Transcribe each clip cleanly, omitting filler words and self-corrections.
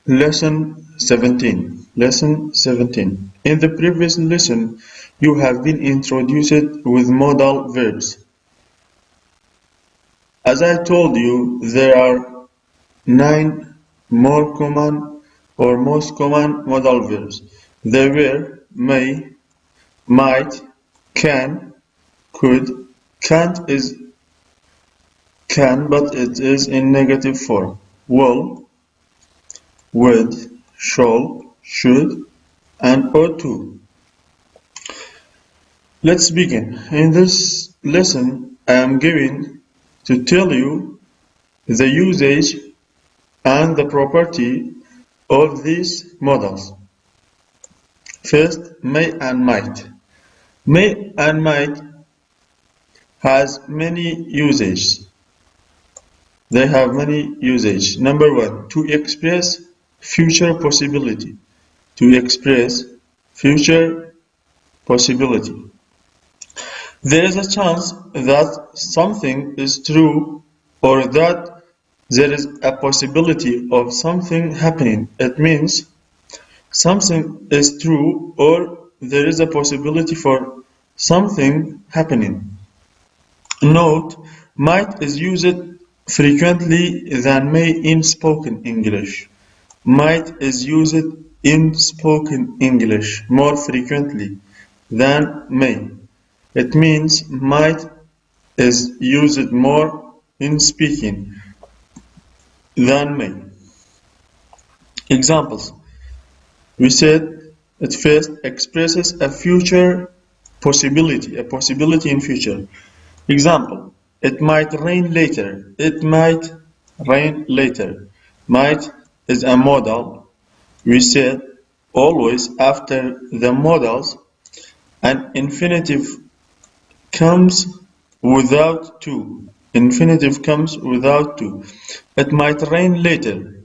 Lesson 17. Lesson 17. In the previous lesson, you have been introduced with modal verbs. As I told you, there are 9 more common or most common modal verbs. They were may, might, can, could. Can't is can, but it is in negative form. Will, would, shall, should, and ought to. Let's begin. In this lesson, I am going to tell you the usage and the property of these modals. First, may and might. May and might has many usages. They have many usages. Number one, to express future possibility. To express future possibility. There is a chance that something is true or that there is a possibility of something happening. It means something is true or there is a possibility for something happening. Note, might is used frequently than may in spoken English. Might is used in spoken English more frequently than may. It means might is used more in speaking than may. Examples. We said it first expresses a future possibility, a possibility in future. Example. It might rain later. It might rain later. Might is a modal. We said always after the modals an infinitive comes without to. Infinitive comes without to. It might rain later.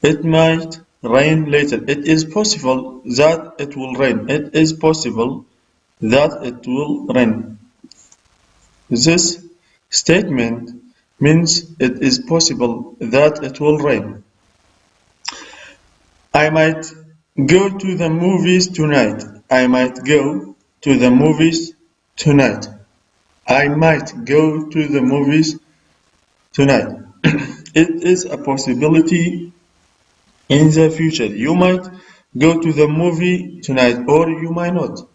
It might rain later. It is possible that it will rain. It is possible that it will rain. This statement means it is possible that it will rain. I might go to the movies tonight. I might go to the movies tonight. I might go to the movies tonight. It is a possibility in the future. You might go to the movie tonight or you might not.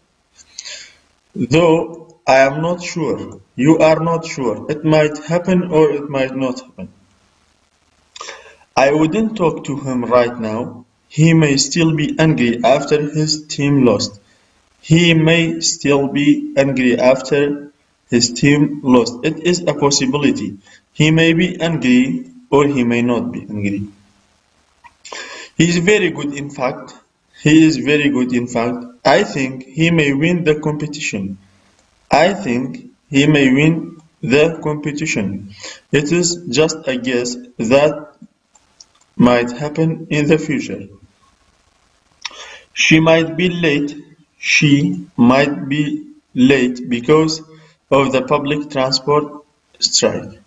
Though I am not sure. You are not sure. It might happen or it might not happen. I wouldn't talk to him right now. He may still be angry after his team lost. He may still be angry after his team lost. It is a possibility. He may be angry or he may not be angry. He is very good in fact. He is very good in fact. I think he may win the competition. I think he may win the competition. It is just a guess that might happen in the future. She might be late. She might be late because of the public transport strike.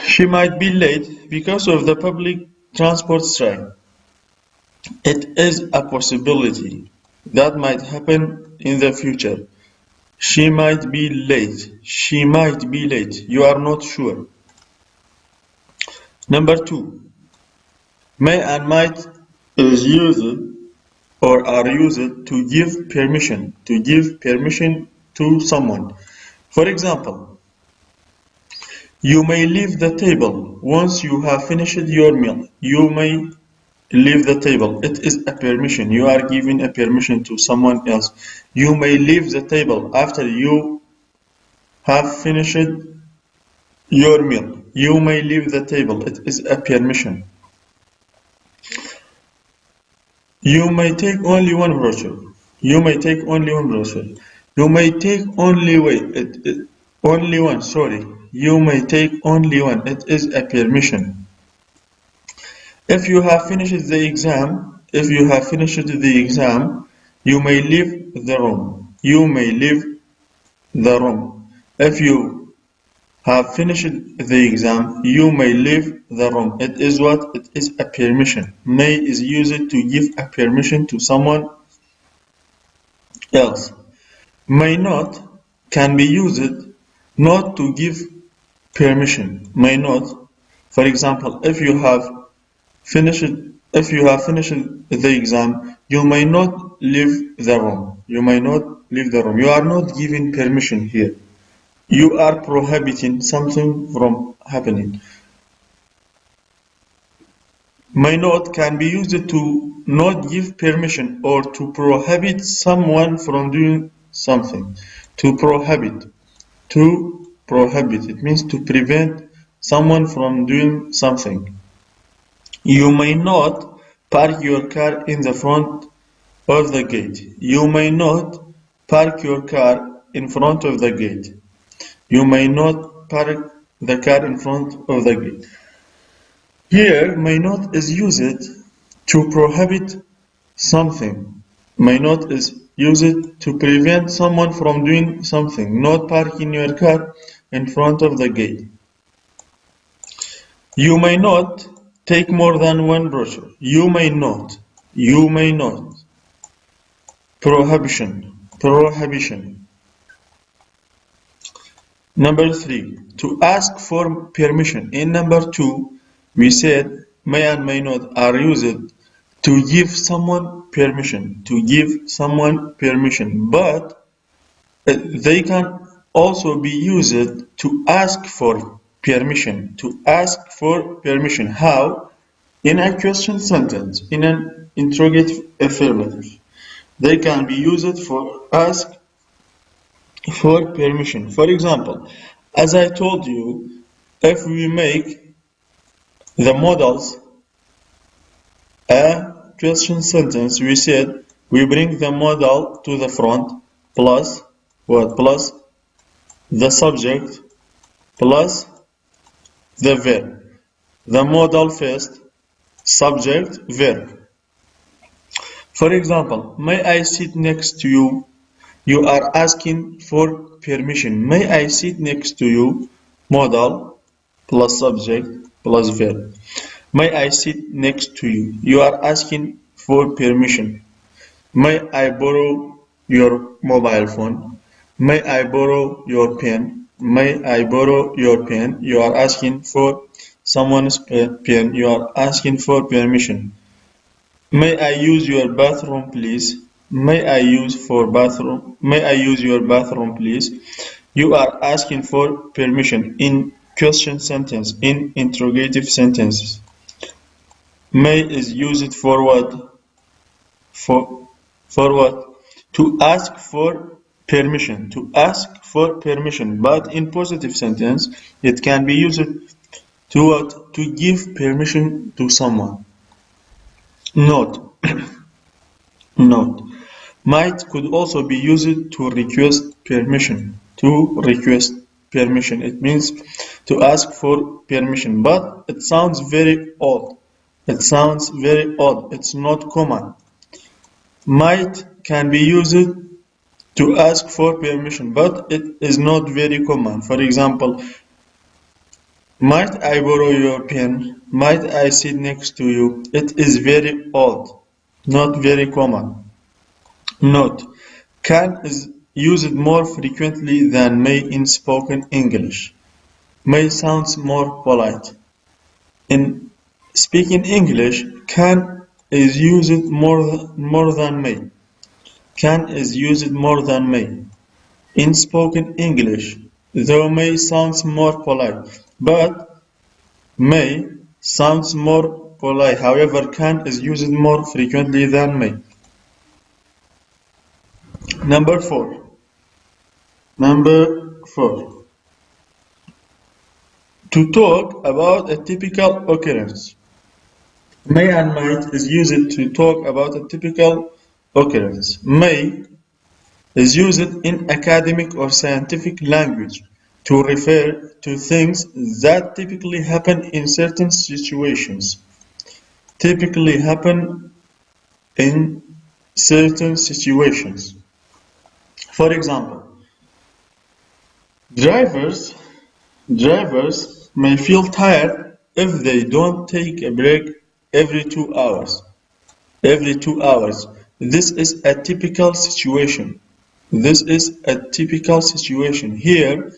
She might be late because of the public transport strike. It is a possibility that might happen in the future. She might be late. She might be late. You are not sure. Number 2. May and might is used or are used to give permission. To give permission to someone. For example, you may leave the table once you have finished your meal. You may leave the table. It is a permission. You are giving a permission to someone else. You may leave the table after you have finished your meal. You may leave the table. It is a permission. You may take only one brochure. You may take only one brochure. You may take only only one. Sorry. You may take only one. It is a permission. If you have finished the exam, you may leave the room. You may leave the room. If you have finished the exam, you may leave the room. It is what? It is a permission. May is used to give a permission to someone else. May not can be used not to give permission. May not. For example, finished if you have finished the exam, you may not leave the room. You may not leave the room. You are not given permission here. You are prohibiting something from happening. May not can be used to not give permission or to prohibit someone from doing something. To prohibit. To prohibit. It means to prevent someone from doing something. You may not park your car in the front of the gate. You may not park your car in front of the gate. You may not park the car in front of the gate. Here, may not is used to prohibit something. May not is used to prevent someone from doing something, not parking your car in front of the gate. You may not take more than one brochure. You may not. You may not. Prohibition. Prohibition. Number 3. To ask for permission. In number 2, we said may and may not are used to give someone permission. To give someone permission. But they can also be used to ask for permission. To ask for permission. How? In a question sentence, in an interrogative affirmative. They can be used for ask for permission. For example, as I told you, if we make the models a question sentence, we said we bring the model to the front plus what? Plus the subject plus the verb. The model first, subject, verb. For example, may I sit next to you? You are asking for permission. May I sit next to you? Modal plus subject plus verb. May I sit next to you? You are asking for permission. May I borrow your mobile phone? May I borrow your pen? May I borrow your pen? You are asking for someone's pen. You are asking for permission. May I use your bathroom, please? May I use your bathroom, please? You are asking for permission in question sentence, in interrogative sentences. May is used for what? For what? To ask for permission. To ask for permission. But in positive sentence, it can be used to what? To give permission to someone. Note. Note. Might could also be used to request permission. To request permission. It means to ask for permission. But it sounds very odd. It sounds very odd. It's not common. Might can be used to ask for permission, but it is not very common. For example, might I borrow your pen? Might I sit next to you? It is very odd, not very common. Note, can is used more frequently than may in spoken English. May sounds more polite. In speaking English, can is used more than may. Can is used more than may. In spoken English, though may sounds more polite, but may sounds more polite. However, can is used more frequently than may. Number 4. Number 4. To talk about a typical occurrence. May and might is used to talk about a typical occurrence. May is used in academic or scientific language to refer to things that typically happen in certain situations. Typically happen in certain situations. For example, drivers Drivers may feel tired if they don't take a break every 2 hours. Every 2 hours. This is a typical situation. This is a typical situation. Here,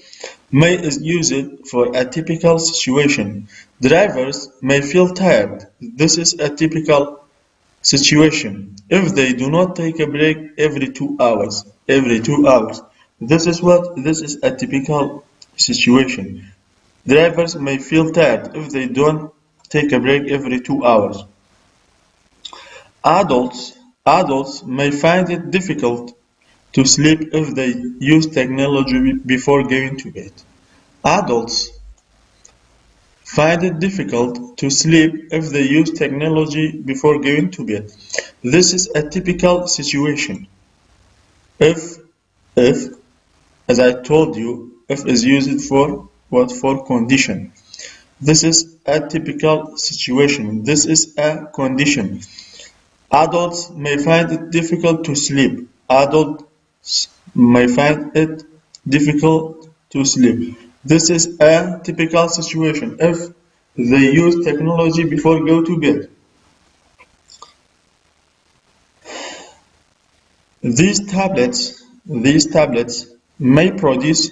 may is used for a typical situation. Drivers may feel tired. This is a typical situation. If they do not take a break every 2 hours. Every 2 hours. This is what? This is a typical situation. Drivers may feel tired if they don't take a break every 2 hours. Adults may find it difficult to sleep if they use technology before going to bed. Adults find it difficult to sleep if they use technology before going to bed. This is a typical situation. If, if, as I told you, if is used for what? For condition. This is a typical situation. This is a condition. Adults may find it difficult to sleep. Adults may find it difficult to sleep. This is a typical situation if they use technology before go to bed. These tablets may produce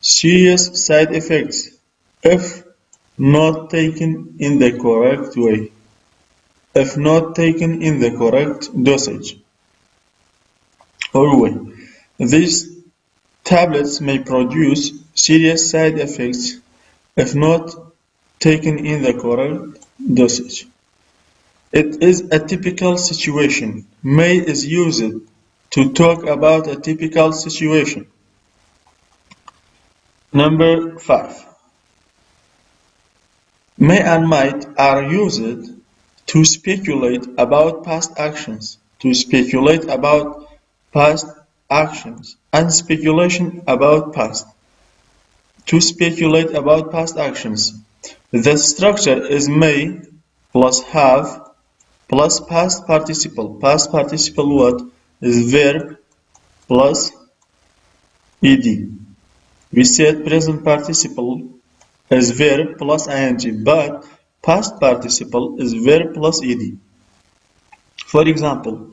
serious side effects if not taken in the correct way. If not taken in the correct dosage or way. These tablets may produce serious side effects if not taken in the correct dosage. It is a typical situation. May is used to talk about a typical situation. Number 5. May and might are used to speculate about past actions. To speculate about past actions and speculation about past. To speculate about past actions. The structure is may plus have plus past participle. Past participle what? Is verb plus ed. We said present participle is verb plus ing, but past participle is verb plus ed. For example,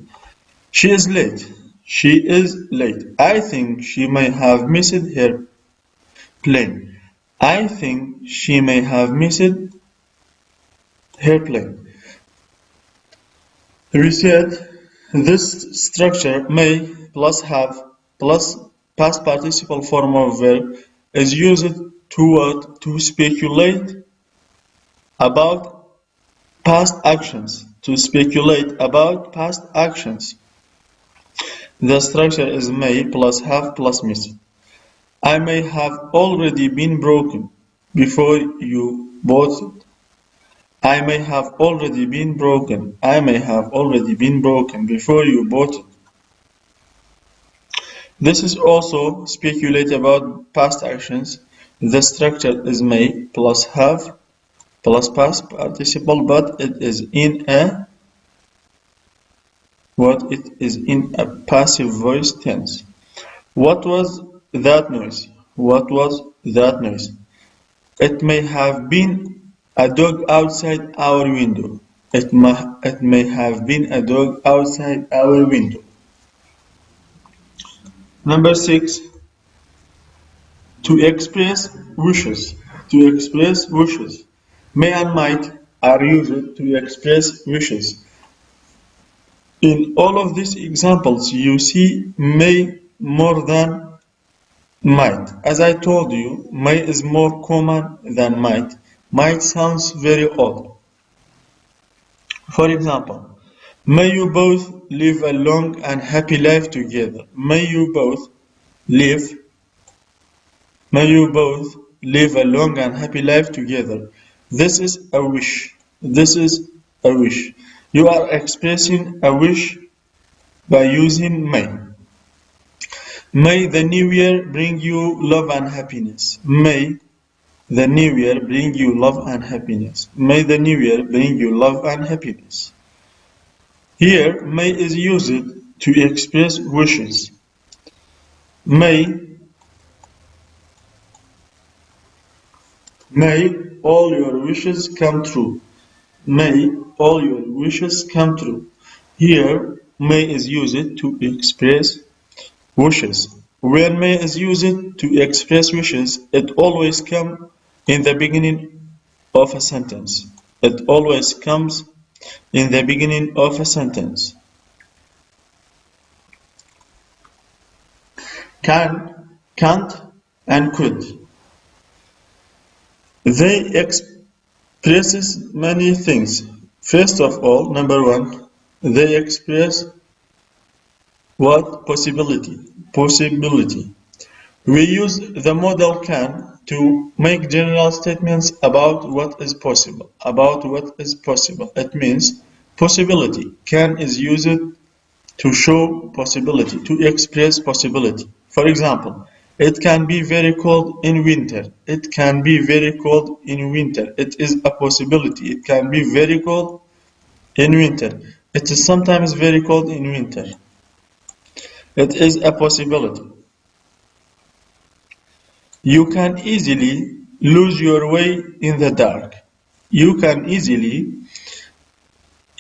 she is late. She is late. I think she may have missed her plane. I think she may have missed her plane. We said this structure may plus have plus past participle form of verb is used to speculate about past actions. To speculate about past actions. The structure is may plus have plus missing. I may have already been broken before you bought it. I may have already been broken. I may have already been broken before you bought it. This is also speculate about past actions. The structure is may plus have plus past participle, but it is in a passive voice tense. What was that noise? What was that noise? It may have been a dog outside our window. It may have been a dog outside our window. Number 6. To express wishes. To express wishes. May and might are used to express wishes. In all of these examples, you see may more than might. As I told you, may is more common than might. Might sounds very odd. For example, may you both live a long and happy life together. May you both live a long and happy life together. This is a wish. This is a wish. You are expressing a wish by using may. May the new year bring you love and happiness. May the new year bring you love and happiness. May the new year bring you love and happiness. Here, may is used to express wishes. May May all your wishes come true. May all your wishes come true. Here, may is used to express wishes. When may is used to express wishes, it always comes in the beginning of a sentence. It always comes in the beginning of a sentence. Can, can't, and could. They express many things. First of all, number one, they express what? Possibility. Possibility. We use the model can to make general statements about what is possible. About what is possible. It means possibility. Can is used to show possibility, to express possibility. For example, it can be very cold in winter. It can be very cold in winter. It is a possibility. It can be very cold in winter. It is sometimes very cold in winter. It is a possibility. You can easily lose your way in the dark. You can easily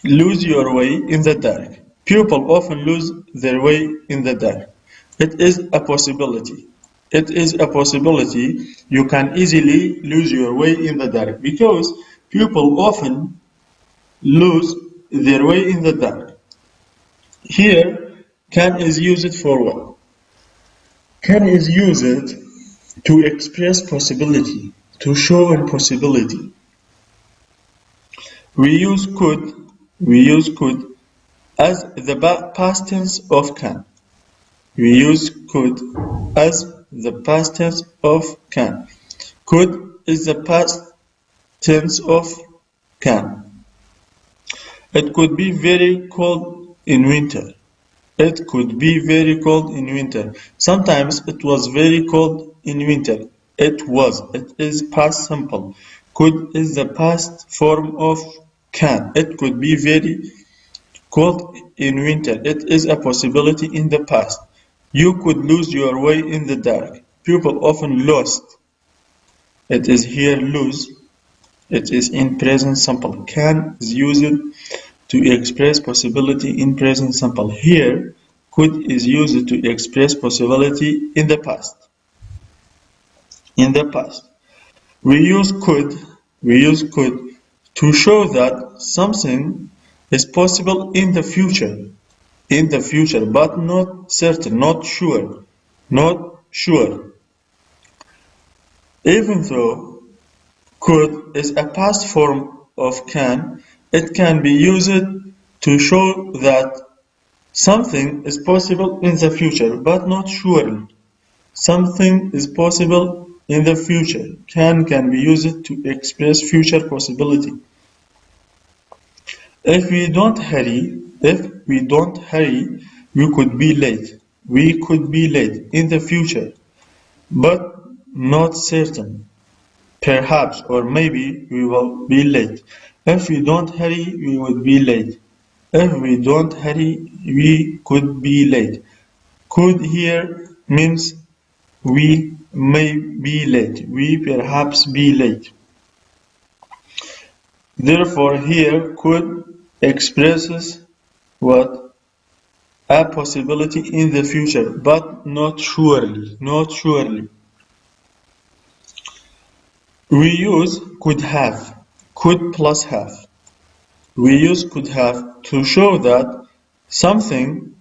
lose your way in the dark. People often lose their way in the dark. It is a possibility. It is a possibility you can easily lose your way in the dark because people often lose their way in the dark. Here, can is used for what? Can is used to express possibility, to show a possibility. We use could as the past tense of can. We use could as the past tense of can. Could is the past tense of can. It could be very cold in winter. It could be very cold in winter. Sometimes it was very cold in winter. It was. It is past simple. Could is the past form of can. It could be very cold in winter. It is a possibility in the past. You could lose your way in the dark. People often lost. It is here lose. It is in present simple. Can is used to express possibility in present simple. Here, could is used to express possibility in the past. In the past. We use could to show that something is possible in the future. In the future, but not certain, not sure. Not sure. Even though could is a past form of can, it can be used to show that something is possible in the future, but not surely. Something is possible in the future. Can be used to express future possibility. If we don't hurry, we could be late. We could be late in the future, but not certain. Perhaps or maybe we will be late. If we don't hurry, we would be late. If we don't hurry, we could be late. Could here means we may be late. We perhaps be late. Therefore, here could expresses what? A possibility in the future, but not surely. Not surely. We use could have. Could plus have. We use could have to show that something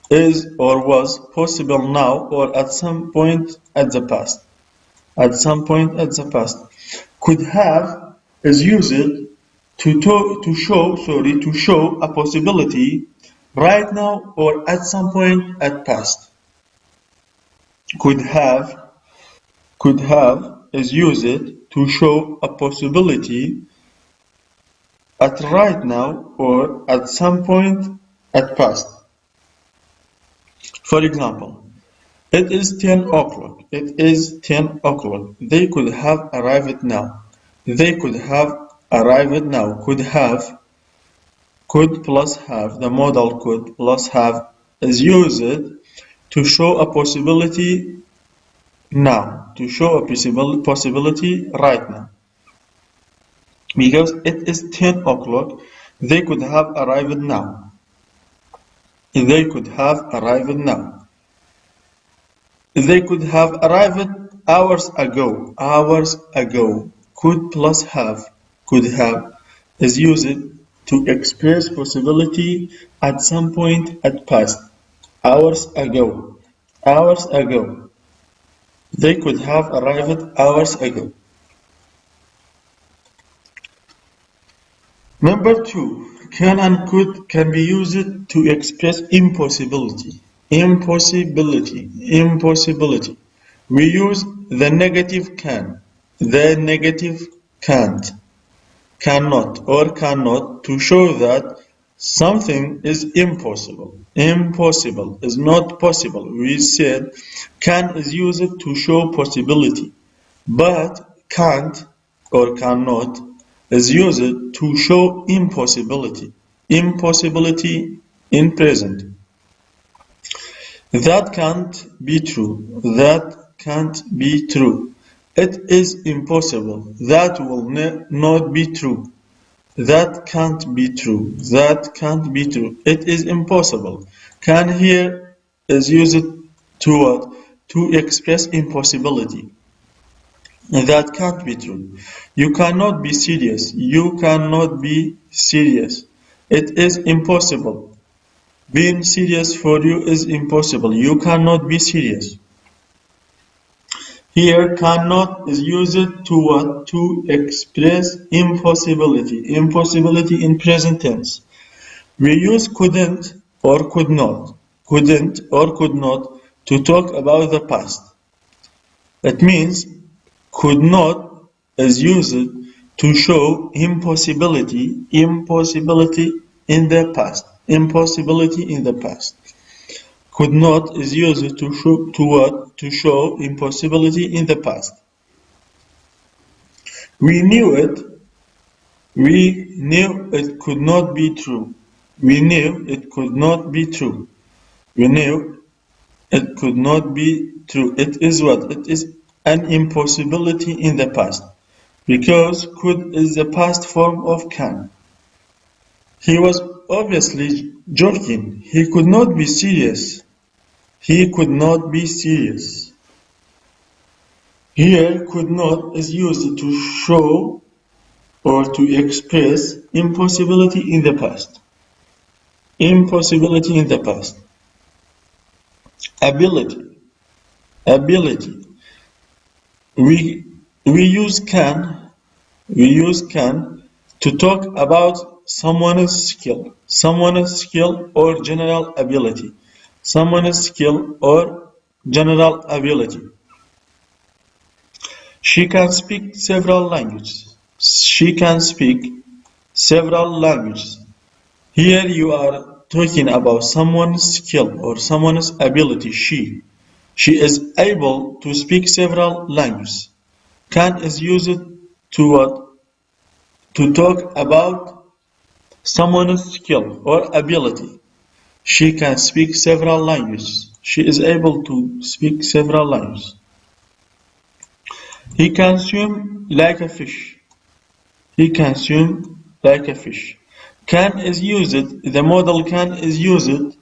is or was possible now or at some point at the past. At some point at the past. Could have is used to show a possibility right now or at some point at past. Could have is used to show a possibility at right now or at some point at past. For example, it is 10 o'clock. It is 10 o'clock. They could have arrived now. They could have arrived now. Could plus have, the modal could plus have is used to show a possibility now, to show a possibility right now. Because it is 10 o'clock, they could have arrived now. They could have arrived now. They could have arrived hours ago. Hours ago. Could plus have. Could have is used to express possibility at some point at past. Hours ago. Hours ago. They could have arrived hours ago. Number two, can and could can be used to express impossibility. Impossibility. Impossibility. We use the negative can, the negative can't, cannot, or cannot to show that something is impossible. Impossible is not possible. We said can is used to show possibility, but can't or cannot is used to show impossibility. Impossibility in present. That can't be true. That can't be true. It is impossible. That will not be true. That can't be true. That can't be true. It is impossible. Can here is used to what? To express impossibility. That can't be true. You cannot be serious. You cannot be serious. It is impossible. Being serious for you is impossible. You cannot be serious. Here, cannot is used to what? To express impossibility. Impossibility in present tense. We use couldn't or could not. Couldn't or could not to talk about the past. It means could not is used to show impossibility. Impossibility in the past. Impossibility in the past. Could not is used to show to what? To show impossibility in the past. We knew it. We knew it could not be true. We knew it could not be true. We knew it could not be true. It is what? It is an impossibility in the past. Because could is the past form of can. He was obviously joking. He could not be serious. He could not be serious. Here, could not is used to show or to express impossibility in the past. Impossibility in the past. Ability. Ability. We use can. We use can to talk about someone's skill or general ability. Someone's skill or general ability. She can speak several languages. She can speak several languages. Here you are talking about someone's skill or someone's ability. She is able to speak several languages. Can is used to what? To talk about someone's skill or ability. She can speak several languages. She is able to speak several languages. He can swim like a fish. He can swim like a fish. Can is used, the modal can is used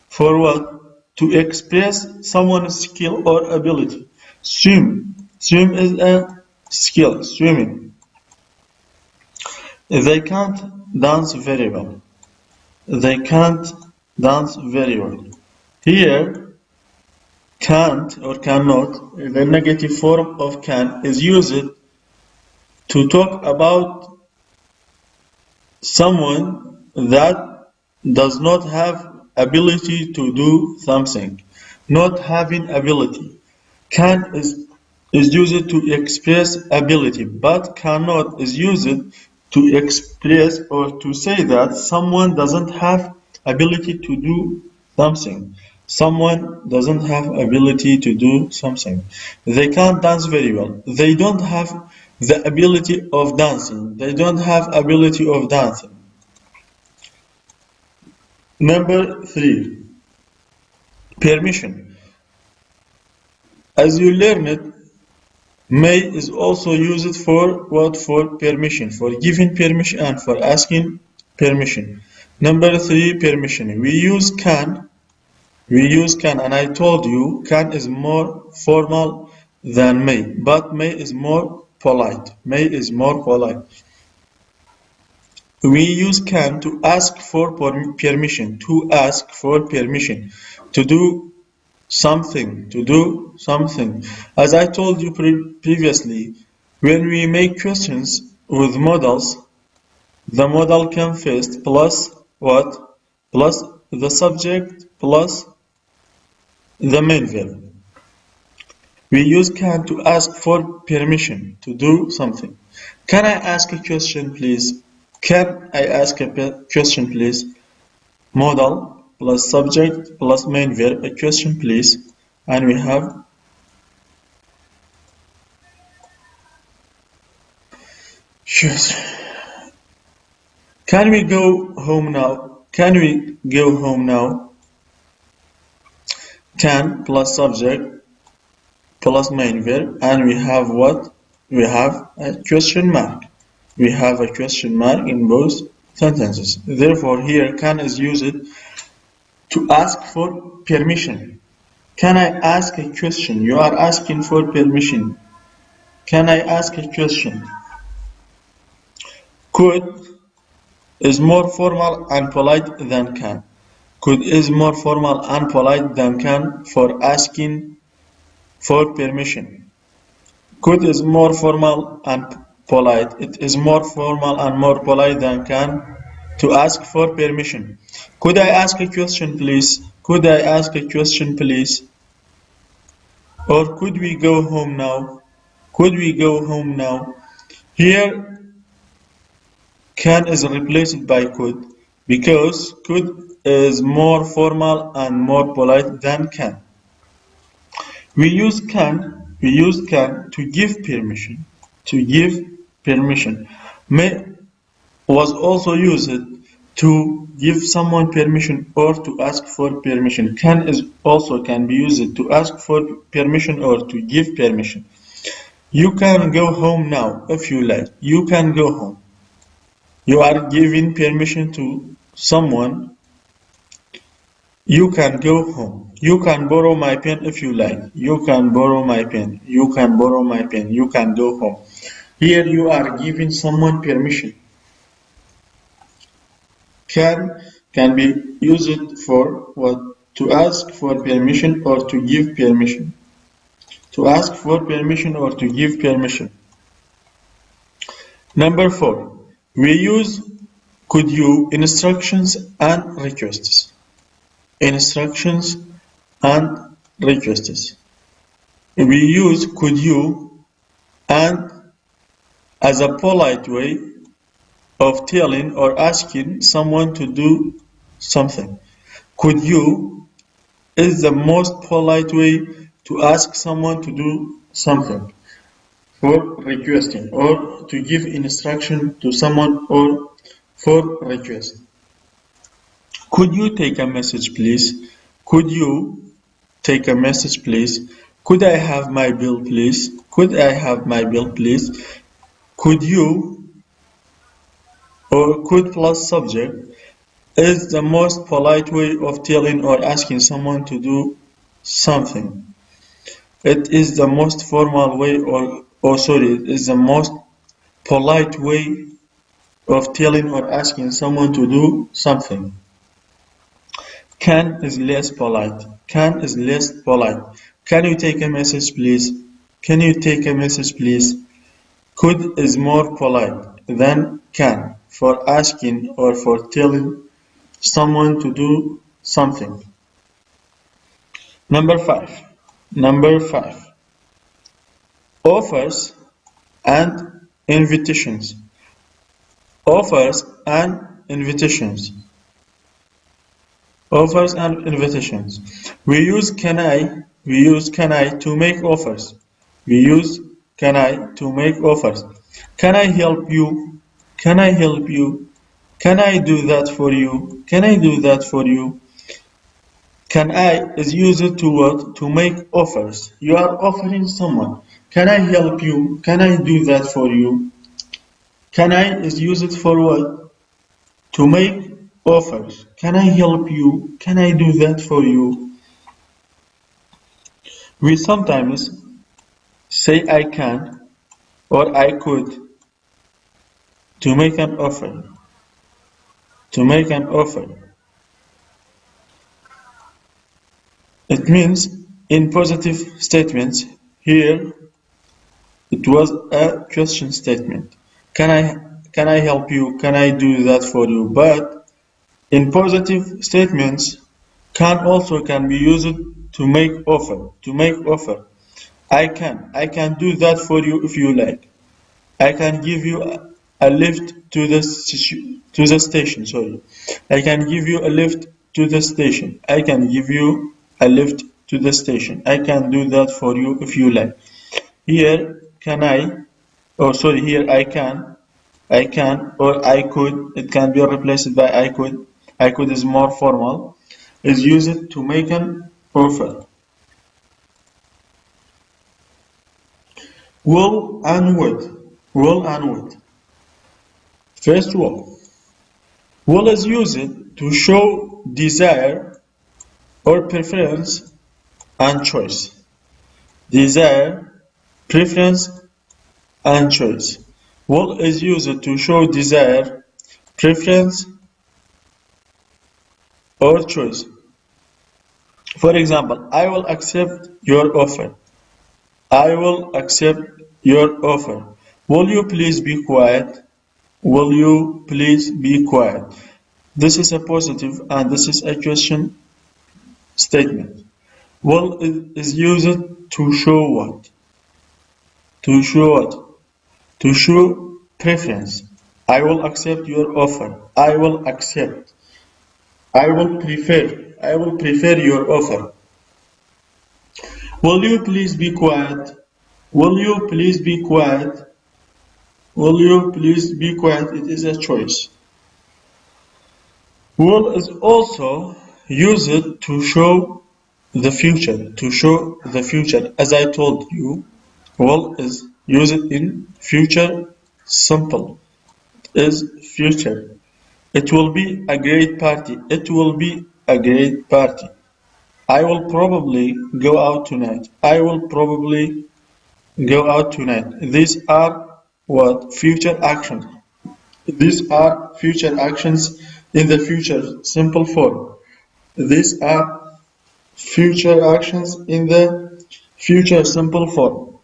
for what? To express someone's skill or ability. Swim. Swim is a skill, swimming. They can't dance very well. They can't dance very well. Here, can't or cannot, the negative form of can is used to talk about someone that does not have ability to do something. Not having ability. Can is used to express ability, but cannot is used to express or to say that someone doesn't have ability to do something. Someone doesn't have ability to do something. They can't dance very well. They don't have the ability of dancing. They don't have ability of dancing. Number 3. Permission. As you learned May is also used for what? For permission, for giving permission and for asking permission. Number three, permission. We use can, and I told you can is more formal than may, but may is more polite. May is more polite. We use can to ask for permission, to ask for permission, to do something, to do something. As I told you previously, when we make questions with models, the model can first plus what? Plus the subject plus the main verb. We use can to ask for permission to do something. Can I ask a question, please? Can I ask a question, please? Modal plus subject plus main verb. A question, please. And we have yes. Can we go home now? Can we go home now? Can plus subject plus main verb. And we have what? We have a question mark. We have a question mark in both sentences. Therefore, here can is used to ask for permission. Can I ask a question? You are asking for permission. Can I ask a question? Could is more formal and polite than can. Could is more formal and polite than can for asking for permission. Could is more formal and polite. It is more formal and more polite than can to ask for permission. Could I ask a question, please? Could I ask a question, please? Or could we go home now? Could we go home now? Here, can is replaced by could because could is more formal and more polite than can. We use can to give permission. To give permission. May was also used to give someone permission or to ask for permission. Can is also can be used to ask for permission or to give permission. You can go home now if you like. You can go home. You are giving permission to someone. You can go home. You can borrow my pen if you like. You can borrow my pen. You can borrow my pen. You can go home. Here you are giving someone permission. Can be used for what? To ask for permission or to give permission. To ask for permission or to give permission. Number 4. We use could you instructions and requests. Instructions and requests. We use could you and as a polite way of telling or asking someone to do something. Could you is the most polite way to ask someone to do something, for requesting or to give instruction to someone or for request. Could you take a message, please? Could you take a message, please? Could I have my bill, please? Could I have my bill, please? Could you or could plus subject is the most polite way of telling or asking someone to do something. It is the most formal way it is the most polite way of telling or asking someone to do something. Can is less polite. Can is less polite. Can you take a message, please? Can you take a message, please? Could is more polite than can for asking or for telling someone to do something. Number 5. Offers and invitations. Offers and invitations. Offers and invitations. We use can I to make offers. We use can I to make offers. Can I help you? Can I help you? Can I do that for you? Can I do that for you? Can I is used to what? To make offers. You are offering someone. Can I help you? Can I do that for you? Can I is used for what? To make offers. Can I help you? Can I do that for you? We sometimes say I can or I could to make an offer. To make an offer. It means in positive statements, here it was a question statement. Can I help you? Can I do that for you? But in positive statements can be used to make offer. To make offer. I can do that for you if you like. I can give you a lift to the station. Sorry, I can give you a lift to the station. I can give you a lift to the station. I can do that for you if you like. Here, can I? Oh, sorry. Here, I can. I can or I could. It can be replaced by I could. I could is more formal. Is used to make an offer. Will and would. Will and would. First will. Will is used to show desire or preference and choice. Desire, preference, and choice. Will is used to show desire, preference, or choice. For example, I will accept your offer. I will accept your offer. Will you please be quiet? Will you please be quiet? This is a positive and this is a question statement. Will is used to show what? To show what? To show preference. I will accept your offer. I will accept. I will prefer. I will prefer your offer. Will you please be quiet? Will you please be quiet? Will you please be quiet? It is a choice. Will is also used to show the future. To show the future. As I told you, will is used in future simple. Is future. It will be a great party. It will be a great party. I will probably go out tonight. I will probably go out tonight. These are what? Future actions. These are future actions in the future simple form. These are future actions in the future simple form.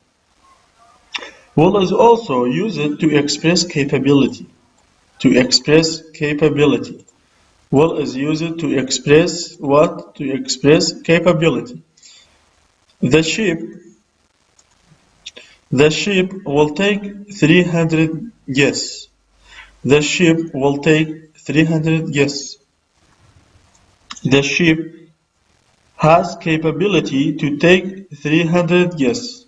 Will is also used to express capability. To express capability. Will is used to express what? To express capability. The sheep will take 300 guests. The sheep will take 300 guests. The sheep has capability to take 300 guests.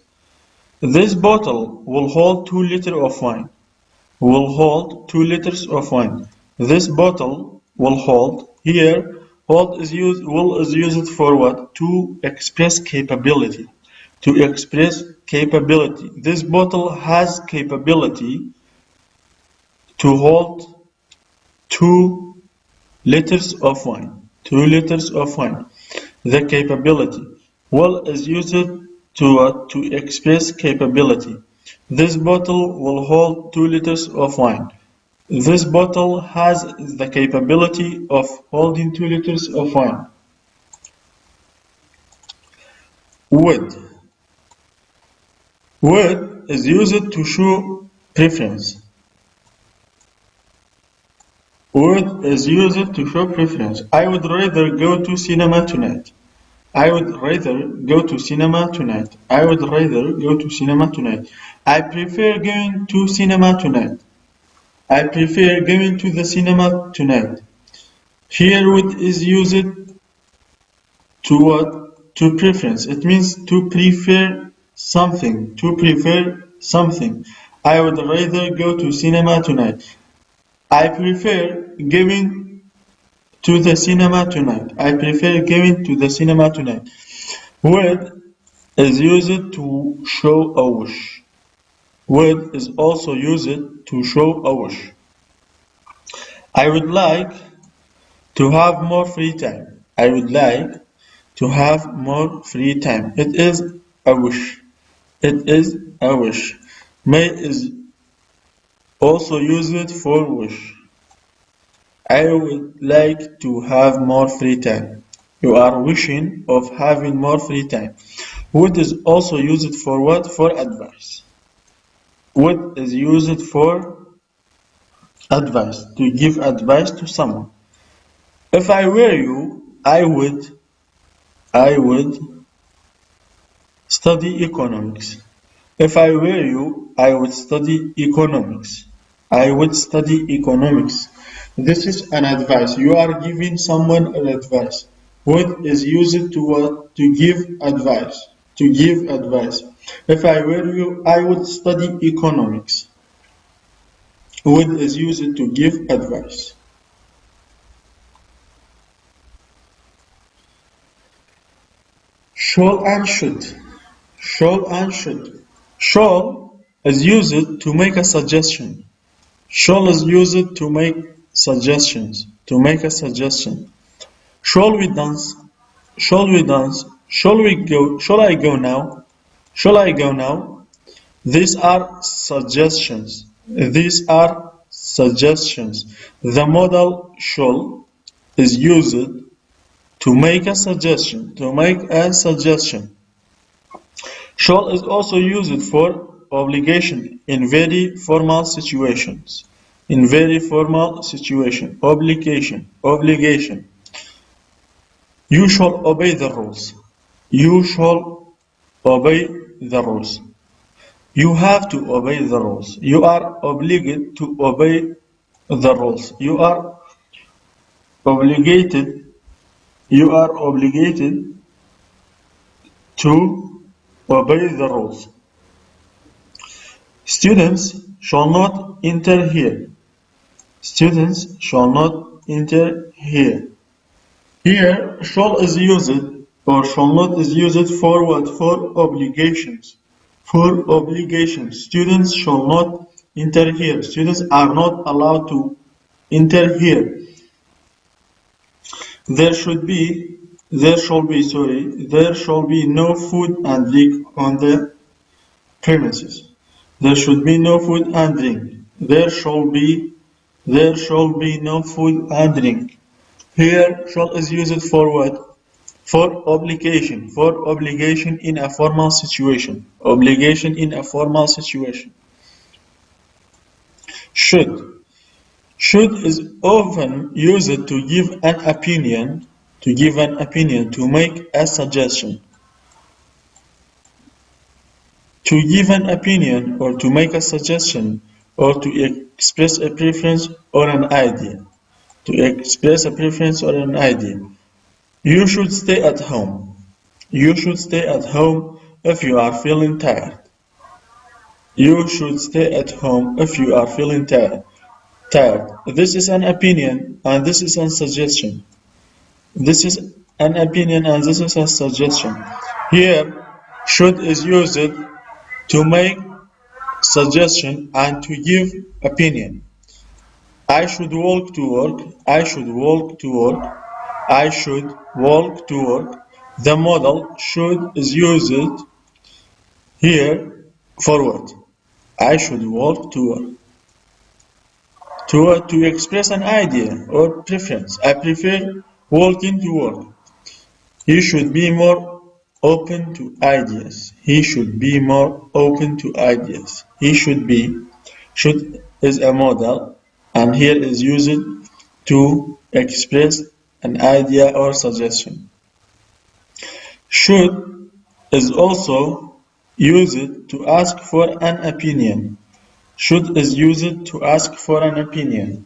This bottle will hold 2 liters of wine. Will hold 2 liters of wine. This bottle will hold. Here, hold is used. Will is used for what? To express capability. To express capability. This bottle has capability to hold 2 liters of wine. 2 liters of wine. The capability. Will is used to what? To express capability. This bottle will hold 2 liters of wine. This bottle has the capability of holding 2 liters of wine. Would. Would is used to show preference. Would is used to show preference. I would rather go to cinema tonight. I would rather go to cinema tonight. I would rather go to cinema tonight. I prefer going to cinema tonight. I prefer going to the cinema tonight. Here would is used to what? To preference. It means to prefer something. To prefer something. I would rather go to cinema tonight. I prefer going to the cinema tonight. I prefer going to the cinema tonight. Would is used to show a wish. Would is also used to show a wish. I would like to have more free time. I would like to have more free time. It is a wish. It is a wish. May is also used for wish. I would like to have more free time. You are wishing of having more free time. Would is also used for what? For advice. Would is used for advice, to give advice to someone. If I were you, I would study economics. If I were you, I would study economics. I would study economics. This is an advice. You are giving someone an advice. Would is used to what? To give advice. To give advice. If I were you, I would study economics. Would is used to give advice. Shall and should. Shall and should. Shall is used to make a suggestion. Shall is used to make suggestions. To make a suggestion. Shall we dance? Shall we dance? Shall we go? Shall I go now? Shall I go now? These are suggestions. These are suggestions. The modal shall is used to make a suggestion. To make a suggestion. Shall is also used for obligation in very formal situations. In very formal situation. Obligation. You shall obey the rules. You shall obey the rules. You have to obey the rules. You are obligated to obey the rules. You are obligated. You are obligated to obey the rules. Students shall not enter here. Students shall not enter here. Here, shall is used or shall not is used for what? For obligations. For obligations. Students shall not enter here. Students are not allowed to enter here. There shall be no food and drink on the premises. There should be no food and drink. There shall be no food and drink. Here, shall is used for what? For obligation. For obligation in a formal situation. Obligation in a formal situation. Should. Should is often used to give an opinion. To give an opinion. To make a suggestion. To give an opinion or to make a suggestion or to express a preference or an idea. To express a preference or an idea. You should stay at home. You should stay at home if you are feeling tired. You should stay at home if you are feeling tired. This is an opinion and this is a suggestion. This is an opinion and this is a suggestion. Here, should is used to make suggestion and to give opinion. I should walk to work. I should walk to work. I should walk to work. The modal should is used here for what? I should walk to work. To express an idea or preference. I prefer walking to work. He should be more open to ideas. He should be more open to ideas. He should be. Should is a modal and here is used to express an idea or suggestion. Should is also used to ask for an opinion. Should is used to ask for an opinion.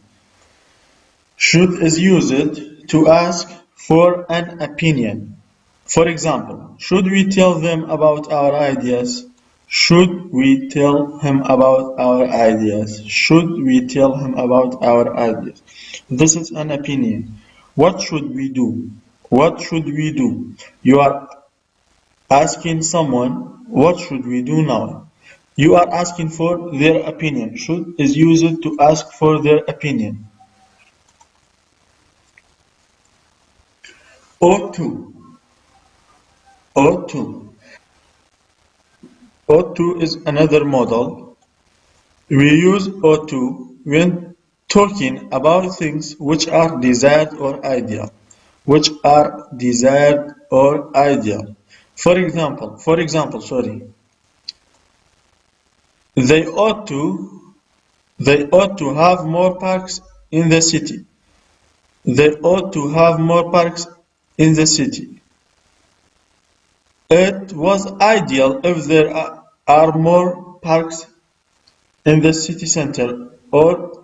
Should is used to ask for an opinion. For example, should we tell them about our ideas? Should we tell him about our ideas? Should we tell him about our ideas? This is an opinion. What should we do? What should we do? You are asking someone, what should we do now? You are asking for their opinion. Should is used to ask for their opinion. Ought to. Ought to. Ought to is another model. We use ought to when talking about things which are desired or ideal. Which are desired or ideal. For example, they ought to have more parks in the city. They ought to have more parks in the city. It was ideal if there are more parks in the city center, or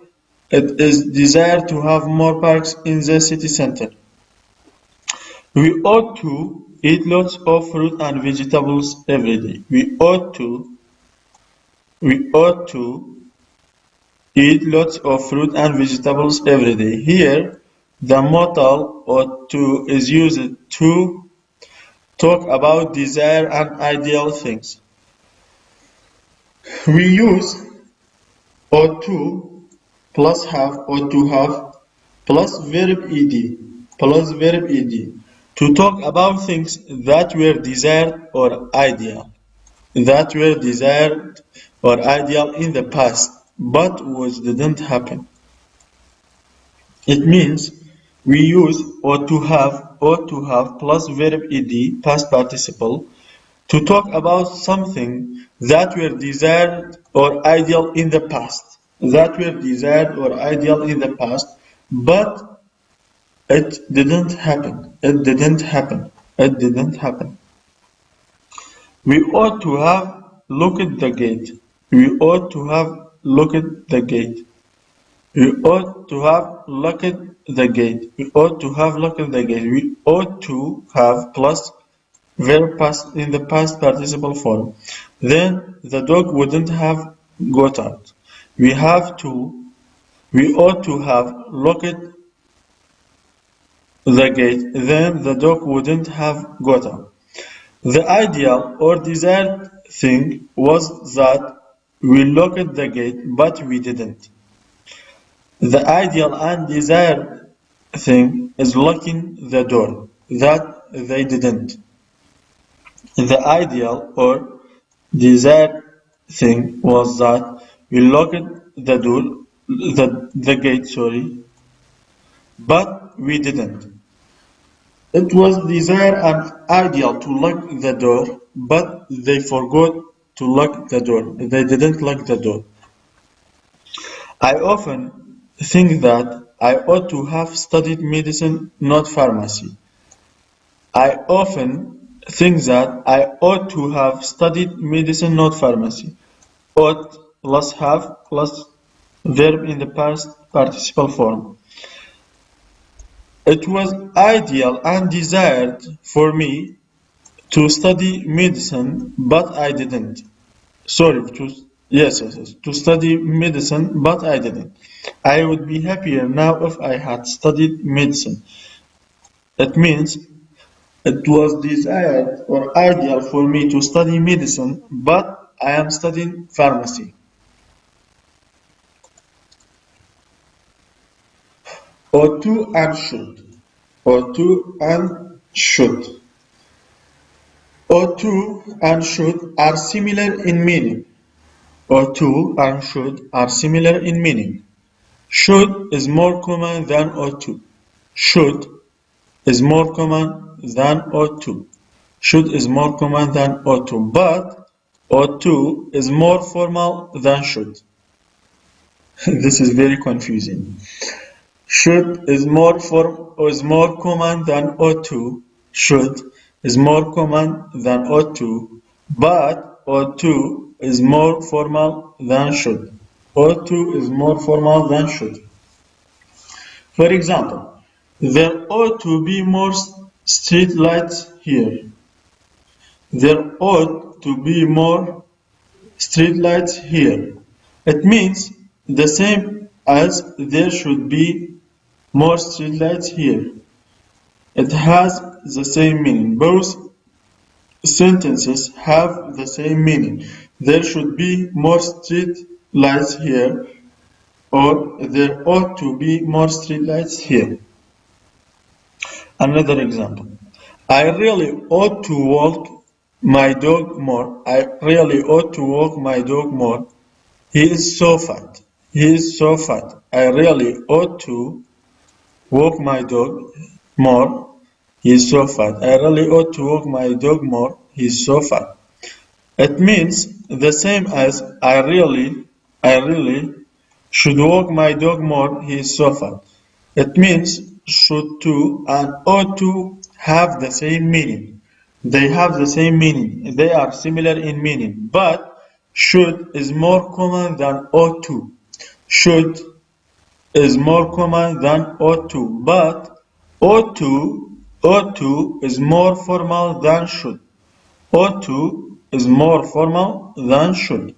it is desired to have more parks in the city center. We ought to eat lots of fruit and vegetables every day. We ought to eat lots of fruit and vegetables every day. Here, the modal ought to is used to talk about desire and ideal things. We use ought to plus have, ought to have, plus verb ed to talk about things that were desired or ideal. That were desired or ideal in the past, but which didn't happen. It means we use ought to have plus verb ed, past participle, to talk about something that were desired or ideal in the past. That were desired or ideal in the past, but it didn't happen. It didn't happen. It didn't happen. We ought to have locked the gate. We ought to have locked the gate. We ought to have locked the gate. We ought to have locked the gate. We ought to have plus verb past in the past participle form. Then the dog wouldn't have got out. We ought to have locked the gate. Then the dog wouldn't have got out. The ideal or desired thing was that we locked the gate, but we didn't. The ideal and desired thing is locking the door, that they didn't. The ideal or desired thing was that we locked the door, the gate, but we didn't. It was desired and ideal to lock the door, but they forgot to lock the door. They didn't lock the door. I often think that I ought to have studied medicine, not pharmacy. I often think that I ought to have studied medicine, not pharmacy. Ought plus have plus verb in the past participle form. It was ideal and desired for me to study medicine, but I didn't. To study medicine, but I didn't. I would be happier now if I had studied medicine. It means it was desired or ideal for me to study medicine, but I am studying pharmacy. Ought to and should. Ought to and should. Ought to and should are similar in meaning. Ought to and should are similar in meaning. Should is more common than ought to. Should is more common than ought to. Should is more common than ought to, but ought to is more formal than should. This is very confusing. Should is more common than ought to. Should is more common than ought to, but ought to is more formal than should. Ought to is more formal than should. For example, there ought to be more street lights here. There ought to be more street lights here. It means the same as there should be more street lights here. It has the same meaning. Both sentences have the same meaning. There should be more street lights here, or there ought to be more street lights here. Another example. I really ought to walk my dog more. I really ought to walk my dog more. He is so fat. He is so fat. I really ought to walk my dog more. He is so fat. I really ought to walk my dog more. He is so fat. It means the same as I really should walk my dog more. He is so fat. It means should to and ought to have the same meaning. They have the same meaning. They are similar in meaning. But should is more common than ought to. Should is more common than ought to. But ought to is more formal than should. Ought to is more formal than should.